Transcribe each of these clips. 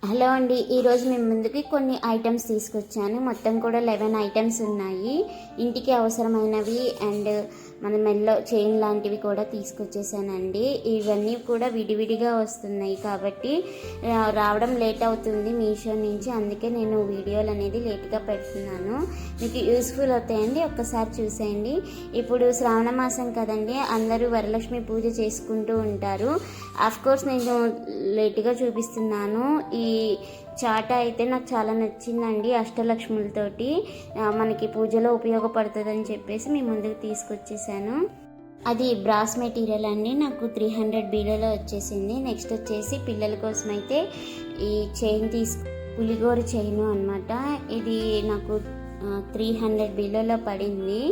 Hello అండి, ఈరోజు మేము ముందుకి కొన్ని ఐటమ్స్ తీసుకొచ్చాను. మొత్తం కూడా 11 ఐటమ్స్ ఉన్నాయి. ఇంటికి అవసరమైనవి అండ్ మన మెల్లో చైన్ లాంటివి కూడా తీసుకొచ్చేసానండి. ఇవన్నీ కూడా విడివిడిగా వస్తున్నాయి కాబట్టి రావడం లేట్ అవుతుంది మీషో నుంచి. అందుకే నేను వీడియోలు అనేది లేట్గా పెడుతున్నాను. మీకు యూస్ఫుల్ అవుతాయండి, ఒక్కసారి చూసేయండి. ఇప్పుడు శ్రావణ మాసం కదండి, అందరూ వరలక్ష్మి పూజ చేసుకుంటూ ఉంటారు. కోర్స్ నేను లేట్గా చూపిస్తున్నాను. ఈ చాట అయితే నాకు చాలా నచ్చిందండి. అష్టలక్ష్ములతోటి మనకి పూజలో ఉపయోగపడుతుందని చెప్పేసి మీ ముందుకు తీసుకొచ్చేసాను. అది బ్రాస్ మెటీరియల్ అండి. నాకు 300 బీలోలో వచ్చేసింది. నెక్స్ట్ వచ్చేసి పిల్లల కోసం అయితే ఈ చైన్ పులిగోరు చైను అనమాట. ఇది నాకు 300 బీలోలో పడింది.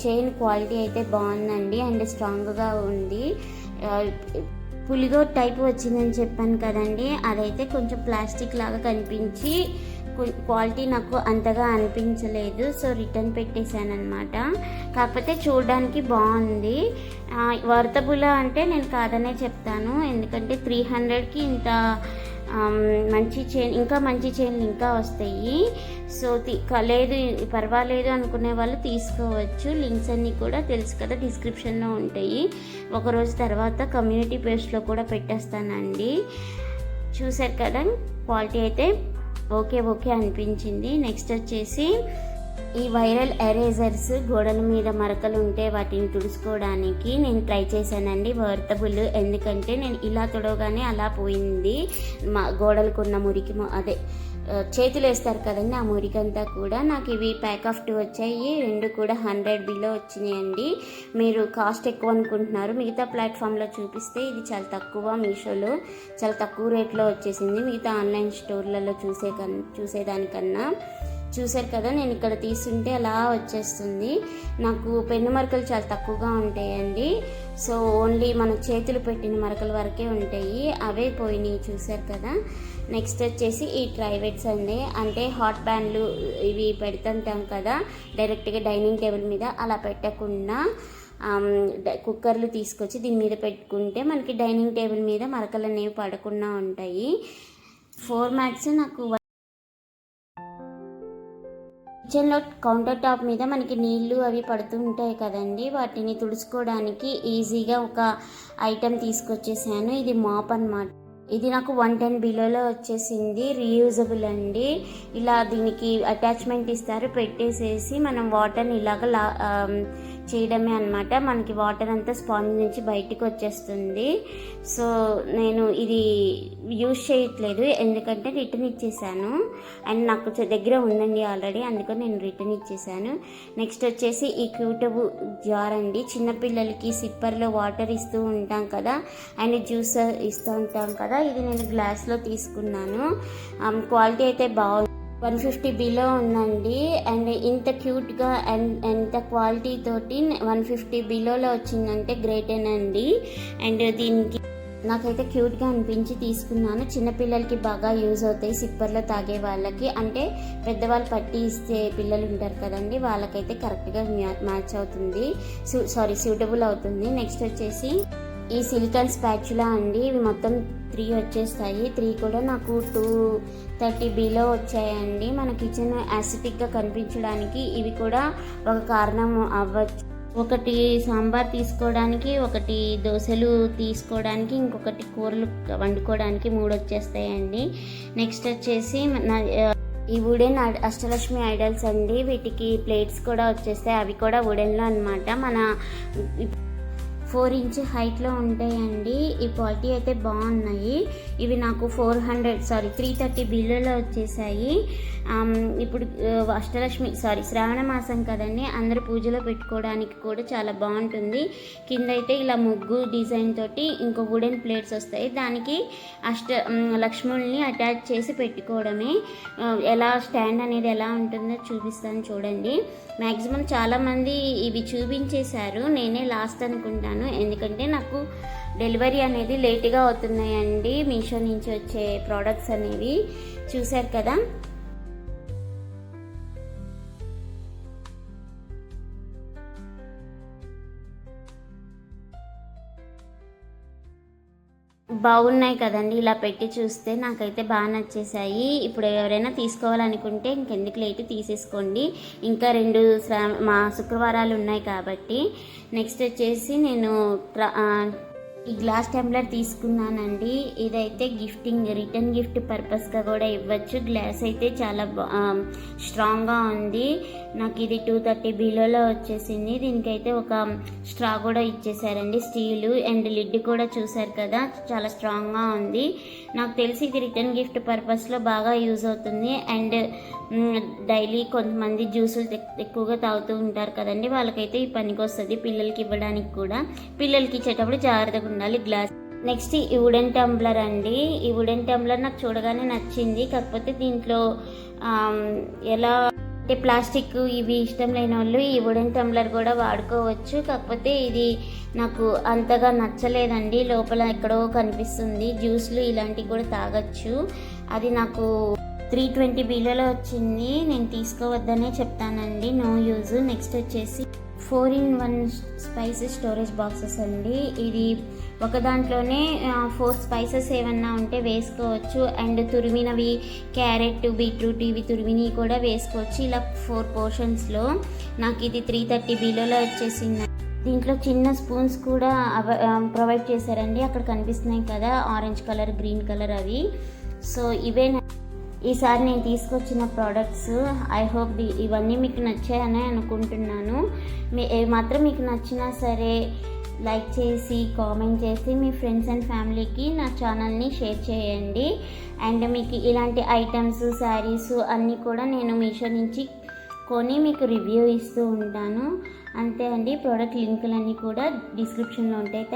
చైన్ క్వాలిటీ అయితే బాగుందండి అండ్ స్ట్రాంగ్గా ఉంది. పులిగోరు టైప్ వచ్చిందని చెప్పాను కదండి, అదైతే కొంచెం ప్లాస్టిక్ లాగా కనిపించి క్వాలిటీ నాకు అంతగా అనిపించలేదు. సో రిటర్న్ పెట్టేశాను అనమాట. కాకపోతే చూడడానికి బాగుంది. వర్తబుల్ అంటే నేను కాదనే చెప్తాను. ఎందుకంటే 300కి ఇంత మంచి చైన్, ఇంకా మంచి చైన్లు ఇంకా వస్తాయి. సో లేదు పర్వాలేదు అనుకునే వాళ్ళు తీసుకోవచ్చు. లింక్స్ అన్నీ కూడా తెలుసు కదా, డిస్క్రిప్షన్లో ఉంటాయి. ఒకరోజు తర్వాత కమ్యూనిటీ పేజ్లో కూడా పెట్టేస్తానండి. చూసారు కదా, క్వాలిటీ అయితే ఓకే అనిపించింది. నెక్స్ట్ వచ్చేసి ఈ వైరల్ ఎరేజర్స్, గోడల మీద మరకలు ఉంటే వాటిని తుడుచుకోవడానికి నేను ట్రై చేశానండి. వర్తబుల్, ఎందుకంటే నేను ఇలా తుడవగానే అలా పోయింది. మా గోడలకున్న మురికి, అదే చేతులు వేస్తారు కదండి, ఆ మురికంతా కూడా. నాకు ఇవి ప్యాక్ ఆఫ్ 2 వచ్చాయి. 2 కూడా 100 బిలో వచ్చినాయండి. మీరు కాస్ట్ ఎక్కువ అనుకుంటున్నారు, మిగతా ప్లాట్ఫామ్లో చూపిస్తే ఇది చాలా తక్కువ. మీషోలో చాలా తక్కువ రేట్లో వచ్చేసింది మిగతా ఆన్లైన్ స్టోర్లలో చూసేదానికన్నా. చూసారు కదా, నేను ఇక్కడ తీసుంటే అలా వచ్చేస్తుంది. నాకు పెన్ను మరకలు చాలా తక్కువగా ఉంటాయండి. సో ఓన్లీ మన చేతులు పెట్టిన మరకల వరకే ఉంటాయి, అవే పోయినాయి. చూసారు కదా. నెక్స్ట్ వచ్చేసి ఈ ట్రైవెట్స్ అండి. అంటే హాట్ ప్యాన్లు ఇవి పెడుతుంటాం కదా డైరెక్ట్గా డైనింగ్ టేబుల్ మీద, అలా పెట్టకుండా కుక్కర్లు తీసుకొచ్చి దీని మీద పెట్టుకుంటే మనకి డైనింగ్ టేబుల్ మీద మరకలు అనేవి పడకుండా ఉంటాయి. 4 మ్యాట్స్ నాకు కిచెన్లో కౌంటర్ టాప్ మీద మనకి నీళ్లు అవి పడుతూ ఉంటాయి కదండి, వాటిని తుడుచుకోవడానికి ఈజీగా ఒక ఐటెం తీసుకొచ్చేసాను. ఇది మాప్ అన్నమాట. ఇది నాకు 110 బిలోలో వచ్చేసింది. రీయూజబుల్ అండి. ఇలా దీనికి అటాచ్మెంట్ ఇస్తారు, పెట్టేసేసి మనం వాటర్ని ఇలాగ చేయడమే అనమాట. మనకి వాటర్ అంతా స్పాంజ్ నుంచి బయటికి వచ్చేస్తుంది. సో నేను ఇది యూజ్ చేయట్లేదు, ఎందుకంటే రిటర్న్ ఇచ్చేసాను. అండ్ నాకు దగ్గర ఉందండి ఆల్రెడీ, అందుకని నేను రిటర్న్ ఇచ్చేసాను. నెక్స్ట్ వచ్చేసి ఈ క్యూటబు జార్ అండి. చిన్నపిల్లలకి సిప్పర్లో వాటర్ ఇస్తూ ఉంటాం కదా అండ్ జ్యూస్ ఇస్తూ ఉంటాం కదా, ఇది నేను గ్లాస్లో తీసుకున్నాను. క్వాలిటీ అయితే బాగుంది. 150 బిలో ఉందండి. అండ్ ఇంత క్యూట్గా అండ్ ఎంత క్వాలిటీ తోటి 150 బిలోలో వచ్చిందంటే గ్రేటేనండి. అండ్ దీనికి నాకైతే క్యూట్గా అనిపించి తీసుకున్నాను. చిన్నపిల్లలకి బాగా యూజ్ అవుతాయి, సిప్పర్లో తాగే వాళ్ళకి. అంటే పెద్దవాళ్ళు పట్టి ఇస్తే పిల్లలు ఉంటారు కదండి, వాళ్ళకైతే కరెక్ట్గా మ్యాచ్ అవుతుంది, సూటబుల్ అవుతుంది. నెక్స్ట్ వచ్చేసి ఈ సిలికాన్ స్పాచులా అండి. ఇవి మొత్తం 3 వచ్చేస్తాయి. 3 కూడా నాకు 230 బిలో వచ్చాయండి. మన కిచెన్ యాసిటిక్గా కనిపించడానికి ఇవి కూడా ఒక కారణం అవ్వచ్చు. ఒకటి సాంబార్ తీసుకోవడానికి, ఒకటి దోశలు తీసుకోవడానికి, ఇంకొకటి కూరలు వండుకోవడానికి 3 వచ్చేస్తాయండి. నెక్స్ట్ వచ్చేసి ఈ వుడెన్ అష్టలక్ష్మి ఐడల్స్ అండి. వీటికి ప్లేట్స్ కూడా వచ్చేస్తాయి, అవి కూడా వుడెన్లో అనమాట. మన 4 ఇంచ్ హైట్లో ఉంటాయండి. ఈ క్వాలిటీ అయితే బాగున్నాయి. ఇవి నాకు 330 బిల్లులో వచ్చేసాయి. ఇప్పుడు శ్రావణ మాసం కదండి, అందరూ పూజలో పెట్టుకోవడానికి కూడా చాలా బాగుంటుంది. కింద అయితే ఇలా ముగ్గు డిజైన్ తోటి ఇంకో వుడెన్ ప్లేట్స్ వస్తాయి. దానికి లక్ష్ముల్ని అటాచ్ చేసి పెట్టుకోవడమే. ఎలా స్టాండ్ అనేది ఎలా ఉంటుందో చూపిస్తాను చూడండి. మ్యాక్సిమం చాలామంది ఇవి చూపించేశారు, నేనే లాస్ట్ అనుకుంటాను. ఎందుకంటే నాకు డెలివరీ అనేది లేట్గా అవుతున్నాయండి మీషో నుంచి వచ్చే ప్రోడక్ట్స్ అనేవి. చూశారు కదా. బాగున్నాయి కదండి, ఇలా పెట్టి చూస్తే నాకైతే బాగా నచ్చేసాయి. ఇప్పుడు ఎవరైనా తీసుకోవాలనుకుంటే ఇంకెందుకు లేట్ తీసేసుకోండి. ఇంకా 2 మా శుక్రవారాలు ఉన్నాయి కాబట్టి. నెక్స్ట్ వచ్చేసి నేను ఈ గ్లాస్ టంబ్లర్ తీసుకున్నానండి. ఇదైతే రిటర్న్ గిఫ్ట్ పర్పస్గా కూడా ఇవ్వచ్చు. గ్లాస్ అయితే చాలా స్ట్రాంగ్గా ఉంది. నాకు ఇది 230 బిలోలో వచ్చేసింది. దీనికైతే ఒక స్ట్రా కూడా ఇచ్చేసారండి, స్టీలు. అండ్ లిడ్ కూడా చూసారు కదా, చాలా స్ట్రాంగ్గా ఉంది. నాకు తెలిసి ఇది రిటర్న్ గిఫ్ట్ పర్పస్లో బాగా యూజ్ అవుతుంది. అండ్ డైలీ కొంతమంది జ్యూసులు ఎక్కువగా తాగుతూ ఉంటారు కదండి, వాళ్ళకైతే ఈ పనికి వస్తుంది. పిల్లలకి ఇవ్వడానికి కూడా, పిల్లలకి ఇచ్చేటప్పుడు జాగ్రత్తగా ఉండాలి గ్లాస్. నెక్స్ట్ ఈ వుడెన్ టంబ్లర్ అండి. ఈ వుడెన్ టంబ్లర్ నాకు చూడగానే నచ్చింది. కాకపోతే దీంట్లో ఎలా అంటే ప్లాస్టిక్ ఇవి ఇష్టం లేని వాళ్ళు ఈ వుడెన్ టంబ్లర్ కూడా వాడుకోవచ్చు. కాకపోతే ఇది నాకు అంతగా నచ్చలేదండి. లోపల ఎక్కడో కనిపిస్తుంది. జ్యూస్లు ఇలాంటివి కూడా తాగొచ్చు. అది నాకు 320 బిలోలో వచ్చింది. నేను తీసుకోవద్దనే చెప్తానండి, నో యూజ్. నెక్స్ట్ వచ్చేసి 4-in-1 స్పైసెస్ స్టోరేజ్ బాక్సెస్ అండి. ఇది ఒక దాంట్లోనే 4 స్పైసెస్ ఏమన్నా ఉంటే వేసుకోవచ్చు. అండ్ తురిమినవి క్యారెట్, బీట్రూట్ ఇవి తురిమినవి కూడా వేసుకోవచ్చు. ఇలా 4 పోర్షన్స్లో నాకు ఇది 330 బిలోలో వచ్చేసింది. దీంట్లో చిన్న స్పూన్స్ కూడా ప్రొవైడ్ చేశారండి. అక్కడ కనిపిస్తున్నాయి కదా, ఆరెంజ్ కలర్, గ్రీన్ కలర్ అవి. సో ఇవే ఈసారి నేను తీసుకొచ్చిన ప్రోడక్ట్స్. ఐ హోప్ ఇవన్నీ మీకు నచ్చాయని అనుకుంటున్నాను. మాత్రం మీకు నచ్చినా సరే లైక్ చేసి కామెంట్ చేసి మీ ఫ్రెండ్స్ అండ్ ఫ్యామిలీకి నా ఛానల్ని షేర్ చేయండి. అండ్ మీకు ఇలాంటి ఐటమ్స్, శారీస్ అన్నీ కూడా నేను మీషో నుంచి కొని మీకు రివ్యూ ఇస్తూ ఉంటాను. అంతే అండి. ప్రోడక్ట్ లింకులన్నీ కూడా డిస్క్రిప్షన్లో ఉంటాయి.